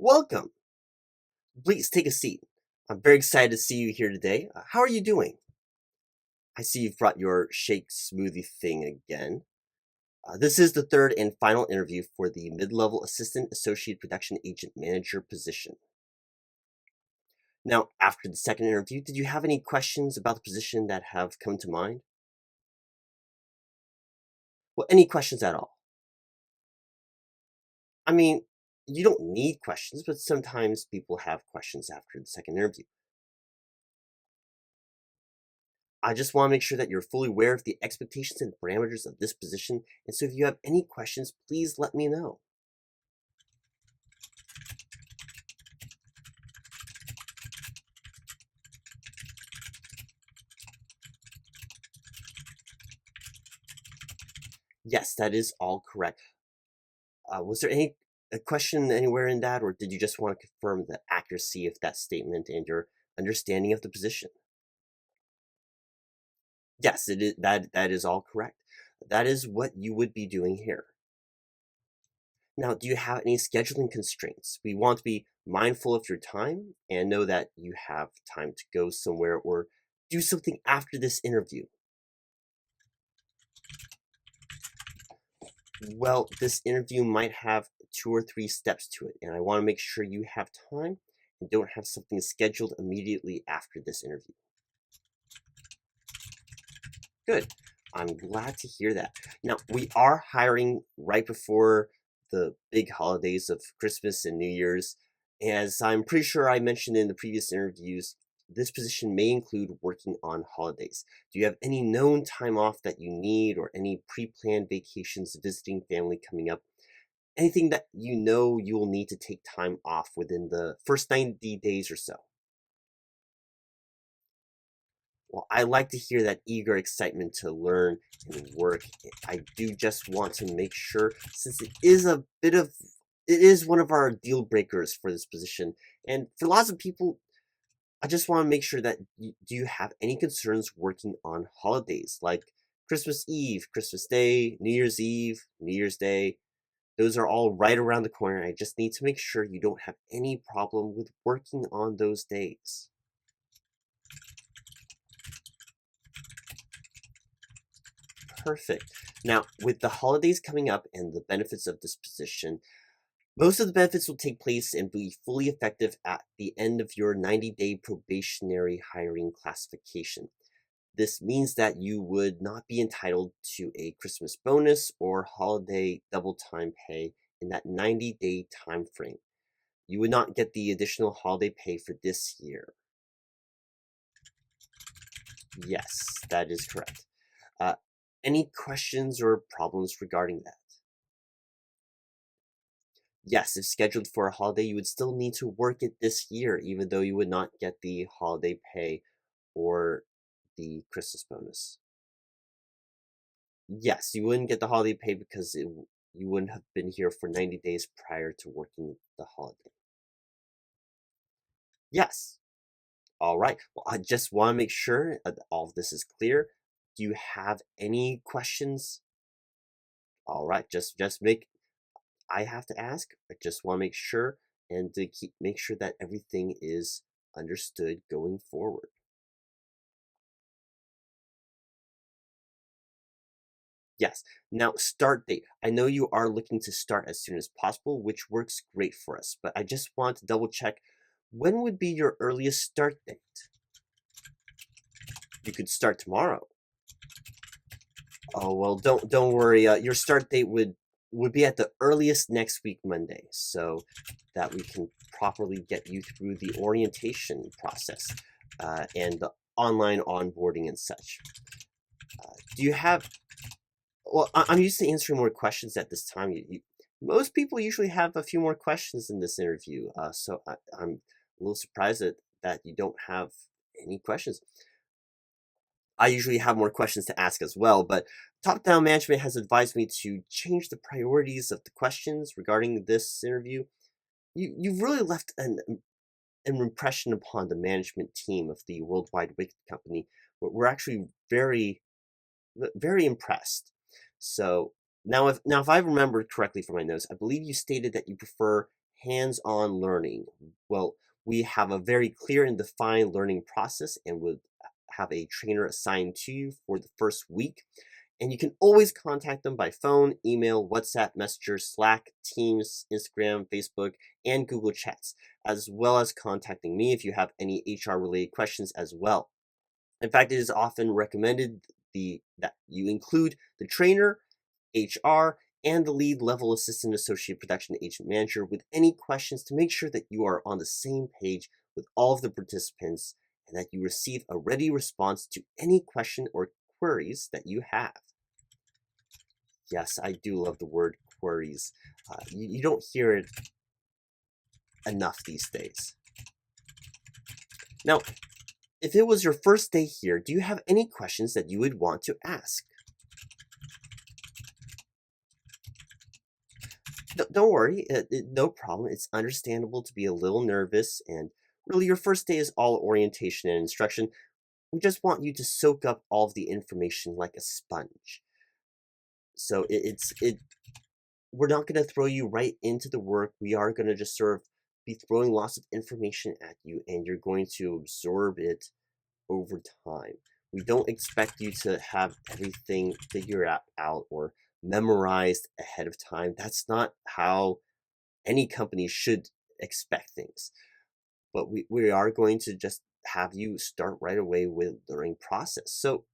Welcome. Please take a seat. I'm very excited to see you here today. How are you doing? I see you've brought your shake smoothie thing again. This is the third and final interview for the mid-level assistant associate production agent manager position. Now, after the second interview, did you have any questions about the position that have come to mind? Well, any questions at all? I mean, you don't need questions, but sometimes people have questions after the second interview. I just want to make sure that you're fully aware of the expectations and parameters of this position, and so if you have any questions, please let me know. Yes, that is all correct. Was there any a question anywhere in that, or did you just want to confirm the accuracy of that statement and your understanding of the position? Yes, it is that is all correct. That is what you would be doing here. Now, do you have any scheduling constraints? We want to be mindful of your time and know that you have time to go somewhere or do something after this interview. Well, this interview might have 2 or 3 steps to it, and I want to make sure you have time and don't have something scheduled immediately after this interview. Good. I'm glad to hear that. Now, we are hiring right before the big holidays of Christmas and New Year's. As I'm pretty sure I mentioned in the previous interviews, this position may include working on holidays. Do you have any known time off that you need or any pre-planned vacations, visiting family coming up? Anything that you know you will need to take time off within the first 90 days or so? Well, I like to hear that eager excitement to learn and work. I do just want to make sure, since it is one of our deal breakers for this position. And for lots of people, I just want to make sure that do you have any concerns working on holidays like Christmas Eve, Christmas Day, New Year's Eve, New Year's Day? Those are all right around the corner. I just need to make sure you don't have any problem with working on those days. Perfect. Now, with the holidays coming up and the benefits of this position, most of the benefits will take place and be fully effective at the end of your 90-day probationary hiring classification. This means that you would not be entitled to a Christmas bonus or holiday double time pay in that 90-day time frame. You would not get the additional holiday pay for this year. Yes, that is correct. Uh, any questions or problems regarding that? Yes, if scheduled for a holiday, you would still need to work it this year, even though you would not get the holiday pay or the Christmas bonus. Yes, you wouldn't get the holiday pay because you wouldn't have been here for 90 days prior to working the holiday. Yes. All right. Well, I just want to make sure that all of this is clear. Do you have any questions? All right. Just make I have to ask. I just want to make sure and to make sure that everything is understood going forward. Yes. Now, start date. I know you are looking to start as soon as possible, which works great for us, but I just want to double check when would be your earliest start date? You could start tomorrow. Oh, well, don't worry. Your start date would be at the earliest next week, Monday, so that we can properly get you through the orientation process and the online onboarding and such. Do you have? Well, I'm used to answering more questions at this time. Most people usually have a few more questions in this interview, so I'm a little surprised that you don't have any questions. I usually have more questions to ask as well, but top-down management has advised me to change the priorities of the questions regarding this interview. You've really left an impression upon the management team of the World Wide Wicket company. We're actually very impressed. So now if I remember correctly from my notes, I believe you stated that you prefer hands-on learning. Well, we have a very clear and defined learning process and would have a trainer assigned to you for the first week. And you can always contact them by phone, email, WhatsApp, Messenger, Slack, Teams, Instagram, Facebook, and Google Chats, as well as contacting me if you have any HR-related questions as well. In fact, it is often recommended that you include the trainer, HR, and the lead level assistant associate production agent manager with any questions to make sure that you are on the same page with all of the participants and that you receive a ready response to any question or queries that you have. Yes, I do love the word queries. You don't hear it enough these days. Now, if it was your first day here, do you have any questions that you would want to ask? Don't worry, no problem. It's understandable to be a little nervous, and really your first day is all orientation and instruction. We just want you to soak up all of the information like a sponge. So we're not going to throw you right into the work. We are going to just sort of be throwing lots of information at you, and you're going to absorb it over time. We don't expect you to have everything figured out or memorized ahead of time. That's not how any company should expect things. But we are going to just have you start right away with the learning process. So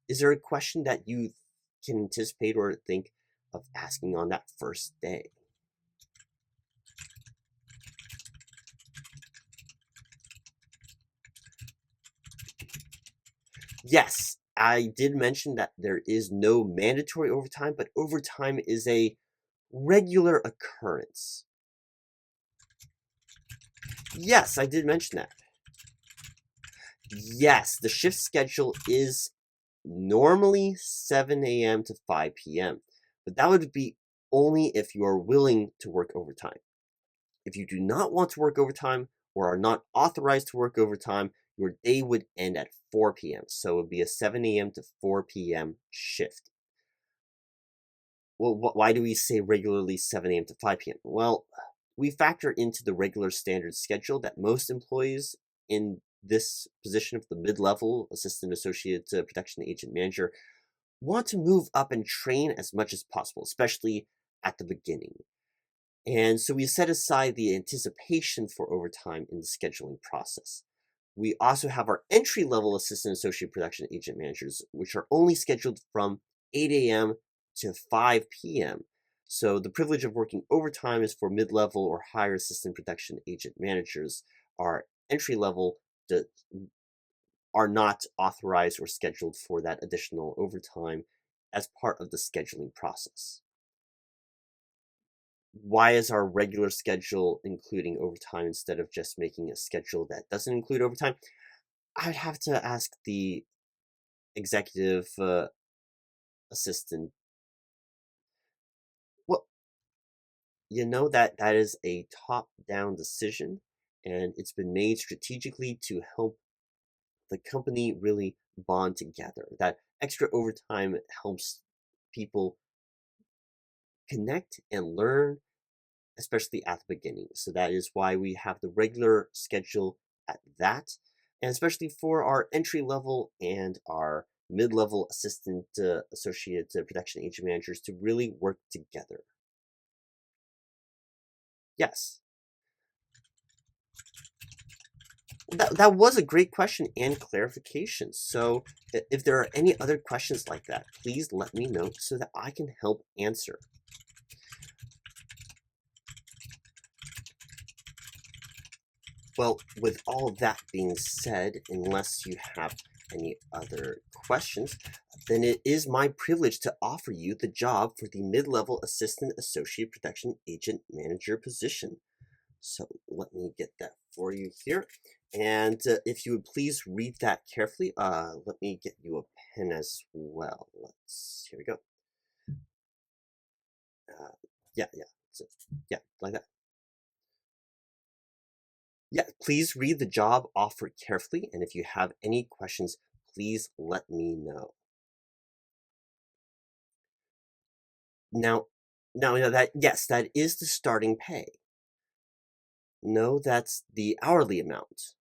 is there a question that you can anticipate or think of asking on that first day? Yes, I did mention that there is no mandatory overtime, but overtime is a regular occurrence. Yes, I did mention that. Yes, the shift schedule is normally 7 a.m. to 5 p.m., but that would be only if you are willing to work overtime. If you do not want to work overtime or are not authorized to work overtime, your day would end at 4 p.m., so it would be a 7 a.m. to 4 p.m. shift. Well, why do we say regularly 7 a.m. to 5 p.m.? Well, we factor into the regular standard schedule that most employees in this position of the mid-level assistant associate production agent manager want to move up and train as much as possible, especially at the beginning. And so we set aside the anticipation for overtime in the scheduling process. We also have our entry-level assistant associate production agent managers, which are only scheduled from 8 a.m. to 5 p.m. So the privilege of working overtime is for mid-level or higher assistant production agent managers. Our entry-level are not authorized or scheduled for that additional overtime as part of the scheduling process. Why is our regular schedule including overtime instead of just making a schedule that doesn't include overtime? I'd have to ask the executive assistant. Well, that is a top-down decision, and it's been made strategically to help the company really bond together. That extra overtime helps people connect and learn, especially at the beginning. So that is why we have the regular schedule at that, and especially for our entry level and our mid-level assistant associate production agent managers to really work together. Yes, that was a great question and clarification. So if there are any other questions like that, please let me know so that I can help answer. Well, with all that being said, unless you have any other questions, then it is my privilege to offer you the job for the mid-level assistant associate production agent manager position. So let me get that for you here. And if you would please read that carefully, let me get you a pen as well. Here we go. Yeah, so, yeah, like that. Yeah, please read the job offer carefully, and if you have any questions, please let me know. Now, that yes, that is the starting pay. No, that's the hourly amount.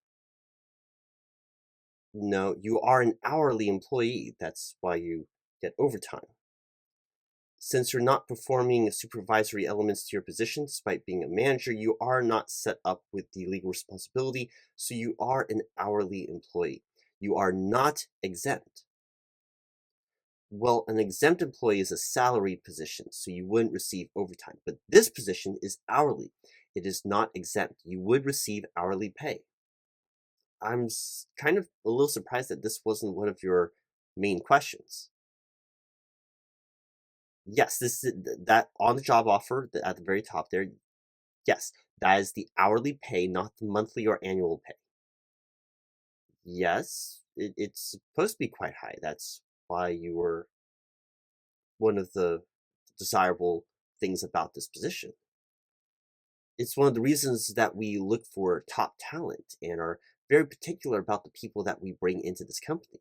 No, you are an hourly employee. That's why you get overtime. Since you're not performing supervisory elements to your position, despite being a manager, you are not set up with the legal responsibility, so you are an hourly employee. You are not exempt. Well, an exempt employee is a salaried position, so you wouldn't receive overtime. But this position is hourly. It is not exempt. You would receive hourly pay. I'm kind of a little surprised that this wasn't one of your main questions. Yes, this is that on the job offer at the very top there. Yes, that is the hourly pay, not the monthly or annual pay. Yes, it's supposed to be quite high. That's why you were one of the desirable things about this position. It's one of the reasons that we look for top talent and are very particular about the people that we bring into this company.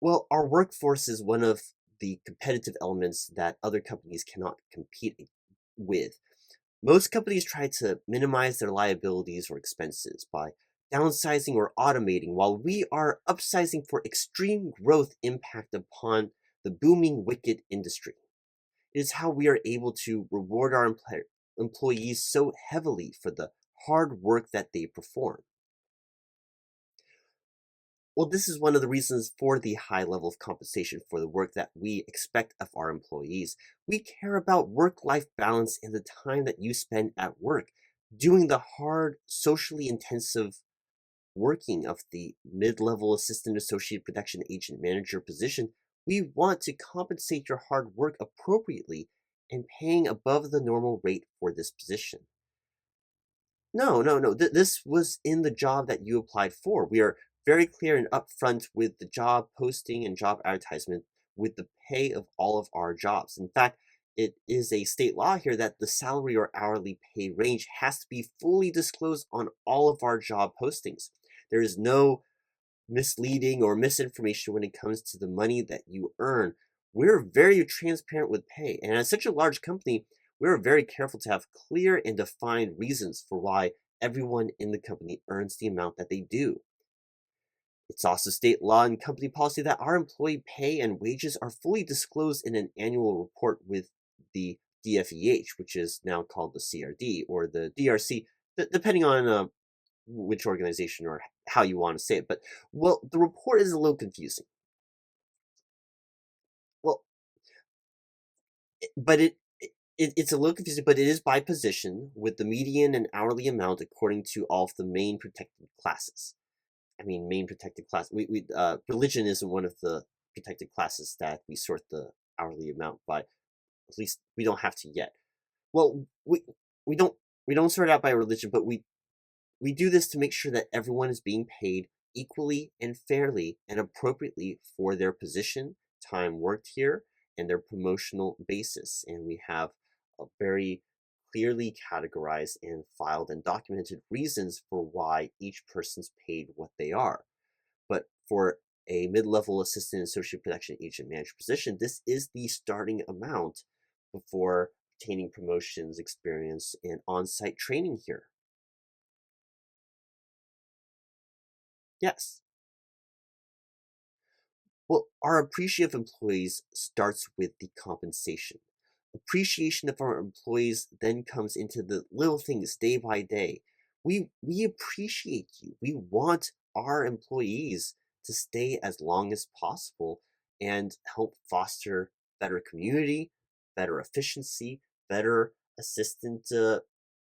Well, our workforce is one of the competitive elements that other companies cannot compete with. Most companies try to minimize their liabilities or expenses by downsizing or automating, while we are upsizing for extreme growth impact upon the booming wicket industry. It is how we are able to reward our employees so heavily for the hard work that they perform. Well, this is one of the reasons for the high level of compensation for the work that we expect of our employees. We care about work life balance and the time that you spend at work doing the hard, socially intensive working of the mid level assistant associate production agent manager position. We want to compensate your hard work appropriately and paying above the normal rate for this position. No, no, no. This was in the job that you applied for. We are very clear and upfront with the job posting and job advertisement with the pay of all of our jobs. In fact, it is a state law here that the salary or hourly pay range has to be fully disclosed on all of our job postings. There is no misleading or misinformation when it comes to the money that you earn. We're very transparent with pay. And as such a large company, we're very careful to have clear and defined reasons for why everyone in the company earns the amount that they do. It's also state law and company policy that our employee pay and wages are fully disclosed in an annual report with the DFEH, which is now called the CRD or the DRC, depending on which organization or how you want to say it. But, well, the report is a little confusing. Well, but it's a little confusing, but it is by position with the median and hourly amount according to all of the main protected classes. I mean, main protected class. Religion isn't one of the protected classes that we sort the hourly amount by. At least we don't have to yet. Well, we don't we don't sort it out by religion, but we do this to make sure that everyone is being paid equally and fairly and appropriately for their position, time worked here, and their promotional basis. And we have a very clearly categorized and filed and documented reasons for why each person's paid what they are. But for a mid-level assistant associate production agent manager position, this is the starting amount before obtaining promotions, experience, and on-site training here. Yes. Well, our appreciative employees starts with the compensation. Appreciation of our employees then comes into the little things day by day. We appreciate you. We want our employees to stay as long as possible and help foster better community, better efficiency, better assistant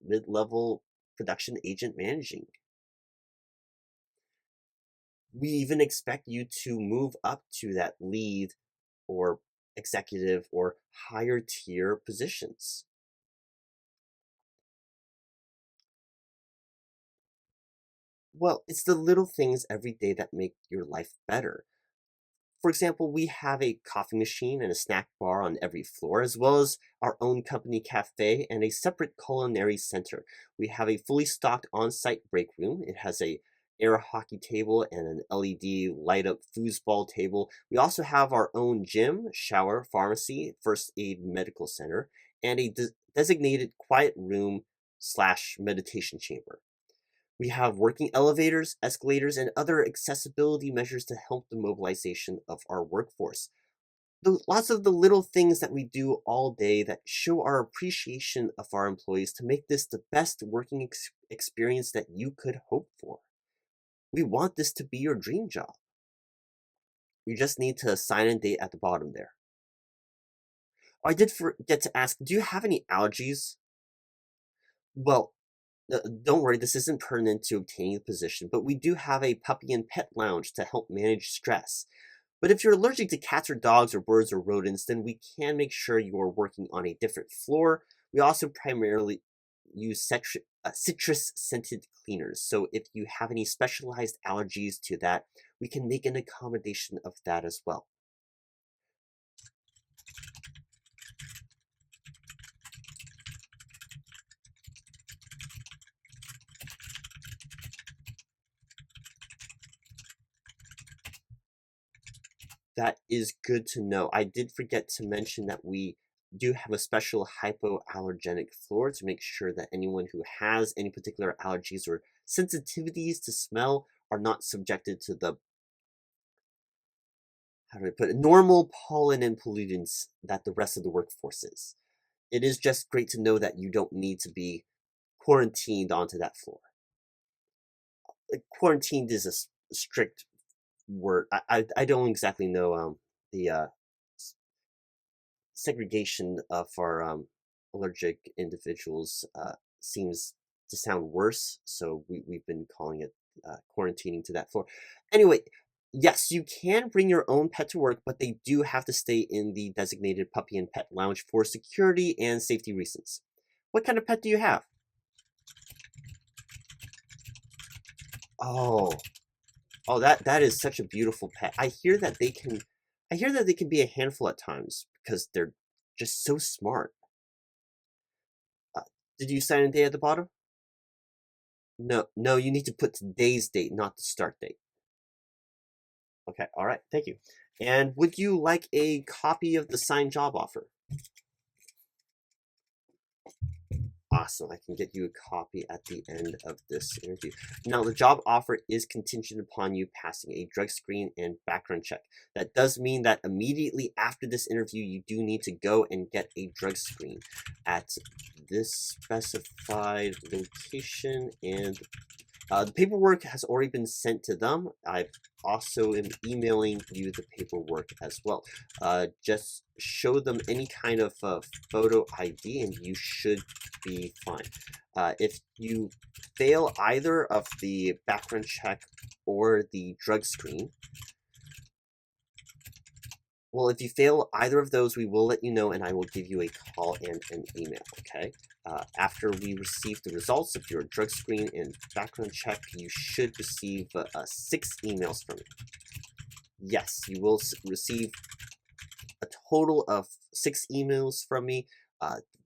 mid-level production agent managing. We even expect you to move up to that lead or executive or higher tier positions. Well, it's the little things every day that make your life better. For example, we have a coffee machine and a snack bar on every floor, as well as our own company cafe and a separate culinary center. We have a fully stocked on-site break room. It has a air hockey table and an LED light-up foosball table. We also have our own gym, shower, pharmacy, first aid medical center, and a designated quiet room slash meditation chamber. We have working elevators, escalators, and other accessibility measures to help the mobilization of our workforce. Lots of the little things that we do all day that show our appreciation of our employees to make this the best working experience that you could hope for. We want this to be your dream job. You just need to sign and date at the bottom there. I did forget to ask, do you have any allergies? Well, don't worry, this isn't pertinent to obtaining the position, but we do have a puppy and pet lounge to help manage stress. But if you're allergic to cats or dogs or birds or rodents, then we can make sure you are working on a different floor. We also primarily use citrus-scented cleaners, so if you have any specialized allergies to that, we can make an accommodation of that as well. That is good to know. I did forget to mention that we do have a special hypoallergenic floor to make sure that anyone who has any particular allergies or sensitivities to smell are not subjected to the, how do I put it, normal pollen and pollutants that the rest of the workforce is. It is just great to know that you don't need to be quarantined onto that floor. Quarantined is a strict word. I don't exactly know the segregation of our allergic individuals seems to sound worse, so we've been calling it quarantining to that floor. Anyway, yes, you can bring your own pet to work, but they do have to stay in the designated puppy and pet lounge for security and safety reasons. What kind of pet do you have? Oh, oh, that is such a beautiful pet. I hear that they can be a handful at times because they're just so smart. Uh, did you sign a date at the bottom? No, no, you need to put today's date, not the start date. Okay, all right, thank you. And would you like a copy of the signed job offer? Awesome, I can get you a copy at the end of this interview. Now, the job offer is contingent upon you passing a drug screen and background check. That does mean that immediately after this interview, you do need to go and get a drug screen at this specified location, and the paperwork has already been sent to them. I also am emailing you the paperwork as well. Just show them any kind of photo ID and you should be fine. If you fail either of the background check or the drug screen, well, if you fail either of those, we will let you know and I will give you a call and an email, okay? After we receive the results of your drug screen and background check, you should receive 6 emails from me. Yes, you will receive a total of 6 emails from me.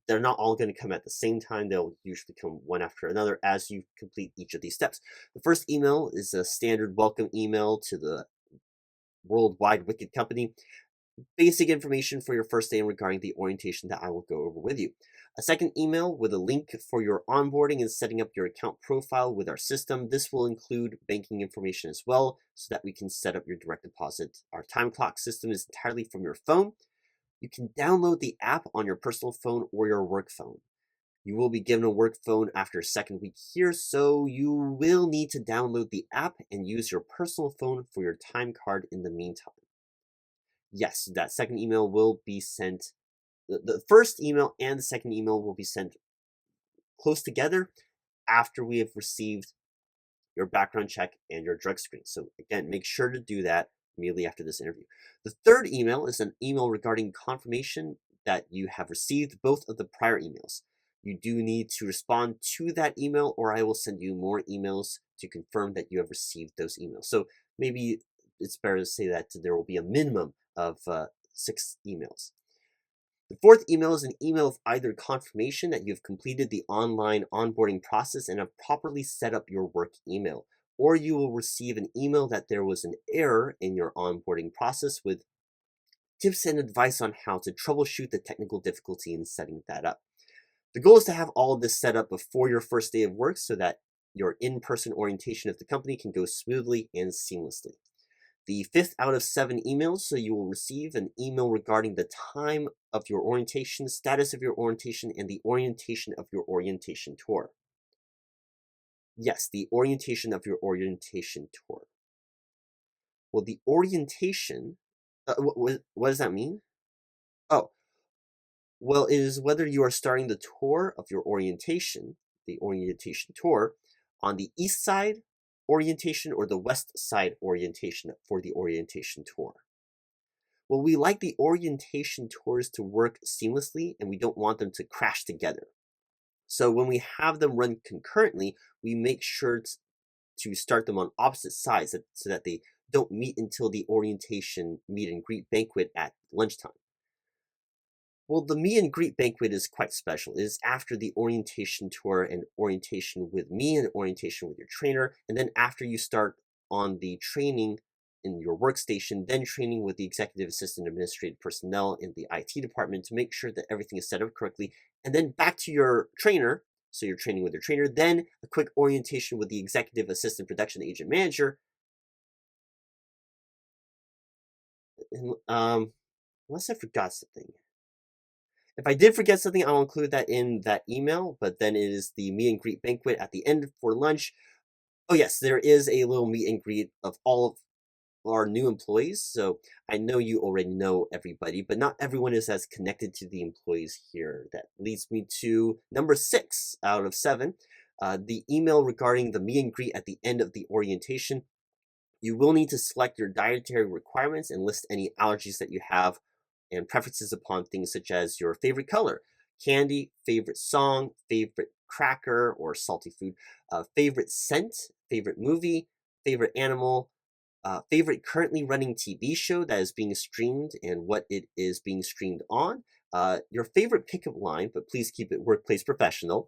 They're not all going to come at the same time. They'll usually come one after another as you complete each of these steps. The first email is a standard welcome email to the World Wide Wicket company. Basic information for your first day and regarding the orientation that I will go over with you. A second email with a link for your onboarding and setting up your account profile with our system. This will include banking information as well so that we can set up your direct deposit. Our time clock system is entirely from your phone. You can download the app on your personal phone or your work phone. You will be given a work phone after a second week here, so you will need to download the app and use your personal phone for your time card in the meantime. Yes, that second email will be sent. The first email and the second email will be sent close together after we have received your background check and your drug screen. So again, make sure to do that immediately after this interview. The third email is an email regarding confirmation that you have received both of the prior emails. You do need to respond to that email or I will send you more emails to confirm that you have received those emails. So maybe it's better to say that there will be a minimum of 6 emails. The fourth email is an email of either confirmation that you've completed the online onboarding process and have properly set up your work email, or you will receive an email that there was an error in your onboarding process with tips and advice on how to troubleshoot the technical difficulty in setting that up. The goal is to have all of this set up before your first day of work so that your in-person orientation of the company can go smoothly and seamlessly. The 5th out of 7 emails, so you will receive an email regarding the time of your orientation, status of your orientation, and the orientation of your orientation tour. Yes, the orientation of your orientation tour. Well, the orientation, what does that mean? Oh, well, it is whether you are starting the tour of your orientation, the orientation tour, on the east side orientation or the west side orientation for the orientation tour. Well, we like the orientation tours to work seamlessly and we don't want them to crash together. So when we have them run concurrently, we make sure to start them on opposite sides so that they don't meet until the orientation meet and greet banquet at lunchtime. Well, the meet and greet banquet is quite special. It is after the orientation tour and orientation with me and orientation with your trainer. And then after you start on the training in your workstation, then training with the executive assistant administrative personnel in the IT department to make sure that everything is set up correctly. And then back to your trainer. So you're training with your trainer, then a quick orientation with the executive assistant production agent manager. Unless I forgot something. If I did forget something, I'll include that in that email, but then it is the meet and greet banquet at the end for lunch. Oh yes, there is a little meet and greet of all of our new employees. So I know you already know everybody, but not everyone is as connected to the employees here. That leads me to number 6 out of 7, the email regarding the meet and greet at the end of the orientation. You will need to select your dietary requirements and list any allergies that you have and preferences upon things such as your favorite color, candy, favorite song, favorite cracker or salty food, favorite scent, favorite movie, favorite animal, favorite currently running TV show that is being streamed and what it is being streamed on, your favorite pickup line, but please keep it workplace professional,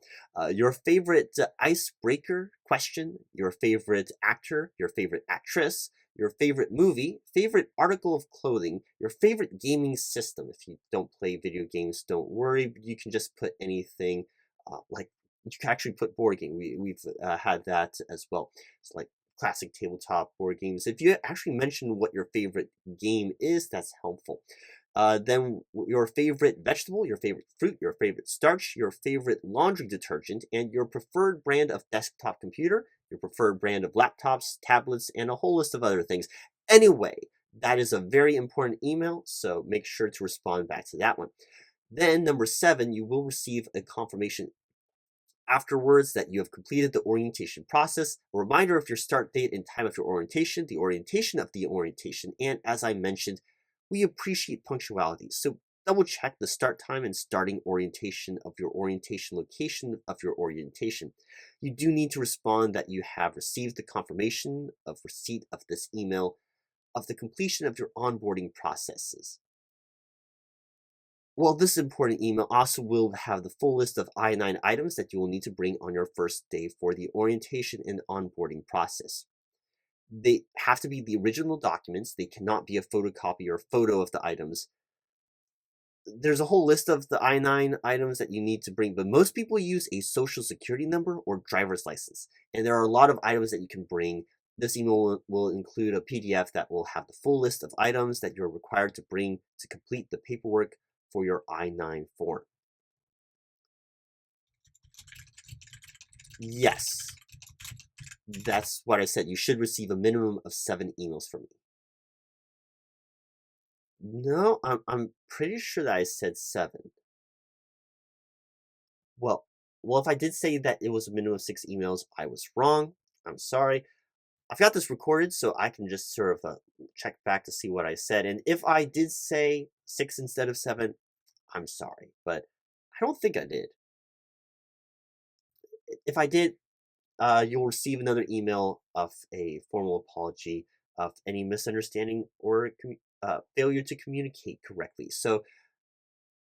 your favorite icebreaker question, your favorite actor, your favorite actress, your favorite movie, favorite article of clothing, your favorite gaming system. If you don't play video games, don't worry. You can just put anything like you can actually put board game. We've had that as well. It's like classic tabletop board games. If you actually mention what your favorite game is, that's helpful. Then your favorite vegetable, your favorite fruit, your favorite starch, your favorite laundry detergent, and your preferred brand of desktop computer, your preferred brand of laptops, tablets, and a whole list of other things. Anyway, that is a very important email, so make sure to respond back to that one. Then number 7, you will receive a confirmation afterwards that you have completed the orientation process, a reminder of your start date and time of your orientation, the orientation of the orientation, and as I mentioned, we appreciate punctuality, so double check the start time and starting orientation of your orientation location of your orientation. You do need to respond that you have received the confirmation of receipt of this email of the completion of your onboarding processes. Well, this important email also will have the full list of I-9 items that you will need to bring on your first day for the orientation and onboarding process. They have to be the original documents. They cannot be a photocopy or photo of the items. There's a whole list of the I-9 items that you need to bring, but most people use a social security number or driver's license. And there are a lot of items that you can bring. This email will include a PDF that will have the full list of items that you're required to bring to complete the paperwork for your I-9 form. Yes, that's what I said. You should receive a minimum of 7 emails from me. No, I'm pretty sure that I said 7. Well, if I did say that it was a minimum of 6 emails, I was wrong. I'm sorry. I've got this recorded, so I can just sort of check back to see what I said. And if I did say 6 instead of 7, I'm sorry, but I don't think I did. If I did, you'll receive another email of a formal apology of any misunderstanding or failure to communicate correctly. So,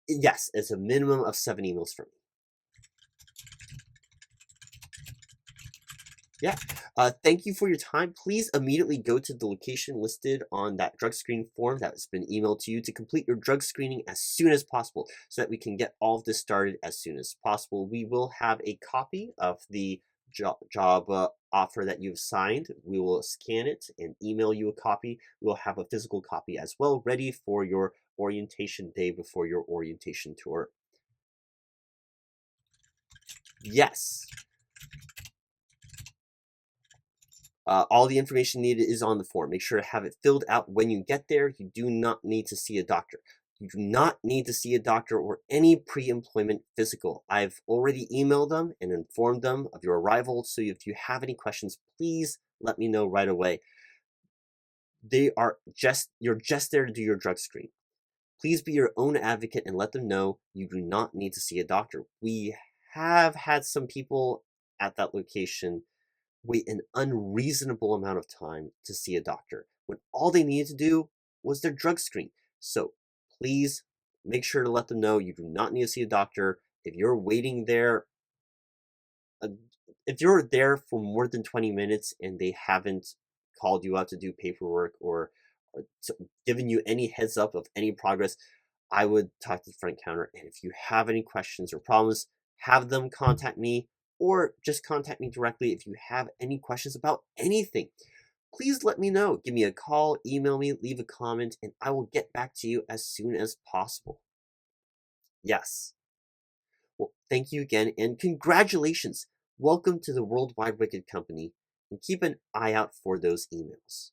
yes, it's a minimum of 7 emails from me. Yeah. Thank you for your time. Please immediately go to the location listed on that drug screening form that has been emailed to you to complete your drug screening as soon as possible so that we can get all of this started as soon as possible. We will have a copy of the job offer that you've signed. We will scan it and email you a copy. We will have a physical copy as well ready for your orientation day before your orientation tour. Yes. All the information needed is on the form. Make sure to have it filled out when you get there. You do not need to see a doctor. You do not need to see a doctor or any pre-employment physical. I've already emailed them and informed them of your arrival, so if you have any questions, please let me know right away. You're just there to do your drug screen. Please be your own advocate and let them know you do not need to see a doctor. We have had some people at that location wait an unreasonable amount of time to see a doctor when all they needed to do was their drug screen. So please make sure to let them know you do not need to see a doctor. If you're waiting there, uh, if you're there for more than 20 minutes and they haven't called you out to do paperwork or given you any heads up of any progress, I would talk to the front counter. And if you have any questions or problems, have them contact me or just contact me directly if you have any questions about anything. Please let me know. Give me a call, email me, leave a comment, and I will get back to you as soon as possible. Yes. Well, thank you again, and congratulations. Welcome to the World Wide Wicket Company, and keep an eye out for those emails.